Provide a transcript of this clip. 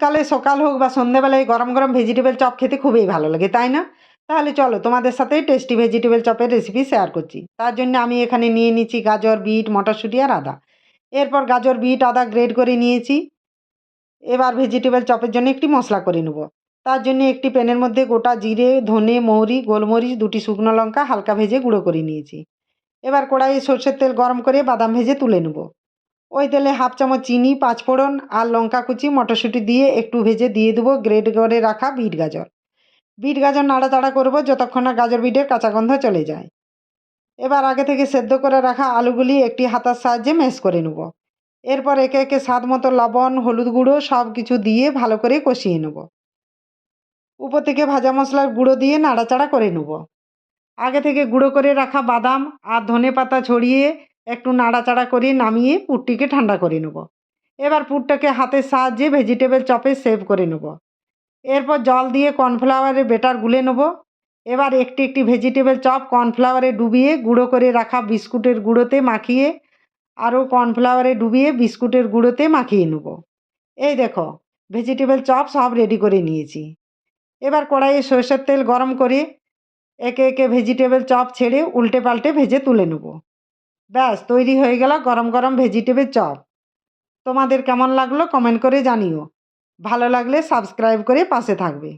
শীতকালে সকাল হোক বা সন্ধ্যেবেলায় গরম গরম ভেজিটেবল চপ খেতে খুবই ভালো লাগে, তাই না? তাহলে চলো তোমাদের সাথে টেস্টি ভেজিটেবল চপের রেসিপি শেয়ার করছি। তার জন্য আমি এখানে নিয়ে নিচ্ছি গাজর, বিট, মটরশুঁটি আর আদা। এরপর গাজর, বিট, আদা গ্রেট করে নিয়েছি। এবার ভেজিটেবল চপের জন্য একটি মশলা করে নেব। তার জন্য একটি প্যানের মধ্যে গোটা জিরে, ধনে, মৌরি, গোলমরিচ, 2টি শুকনো লঙ্কা হালকা ভেজে গুঁড়ো করে নিয়েছি। এবার কড়াইয়ে সর্ষের তেল গরম করে বাদাম ভেজে তুলে নেব। ওই তেলে 1/2 চামচ চিনি, 5 ফোড়ন আর লঙ্কা কুচি, মটরশুঁটি দিয়ে একটু ভেজে দিয়ে দেবো গ্রেট করে রাখা বিট গাজর। বিট গাজর নাড়াচাড়া করব যতক্ষণ না গাজর বিটের কাঁচা গন্ধ চলে যায়। এবার আগে থেকে সেদ্ধ করে রাখা আলুগুলি একটি হাতার সাহায্যে ম্যাশ করে নেব। এরপর একে একে স্বাদ মতো লবণ, হলুদ গুঁড়ো সব কিছু দিয়ে ভালো করে কষিয়ে নেব। উপর থেকে ভাজা মশলার গুঁড়ো দিয়ে নাড়াচাড়া করে নেব। আগে থেকে গুঁড়ো করে রাখা বাদাম আর ধনে পাতা ছড়িয়ে একটু নাড়াচাড়া করে নামিয়ে পুরটিকে ঠান্ডা করে নেব। এবার পুরটাকে হাতের সাহায্যে ভেজিটেবল চপে সেভ করে নেব। এরপর জল দিয়ে কর্নফ্লাওয়ারের ব্যাটার গুলে নেব। এবার একটি একটি ভেজিটেবল চপ কর্নফ্লাওয়ারে ডুবিয়ে গুঁড়ো করে রাখা বিস্কুটের গুঁড়োতে মাখিয়ে আরও কর্নফ্লাওয়ারে ডুবিয়ে বিস্কুটের গুঁড়োতে মাখিয়ে নেব। এই দেখো, ভেজিটেবল চপ সব রেডি করে নিয়েছি। এবার কড়াইয়ে সরষের তেল গরম করে একে একে ভেজিটেবল চপ ছেড়ে উল্টে পাল্টে ভেজে তুলে নেব। ব্যাস তৈরি হয়ে গেল গরম গরম ভেজিটেবল চপ। তোমাদের কেমন লাগলো কমেন্ট করে জানিও। ভালো লাগলে সাবস্ক্রাইব করে পাশে থাকবে।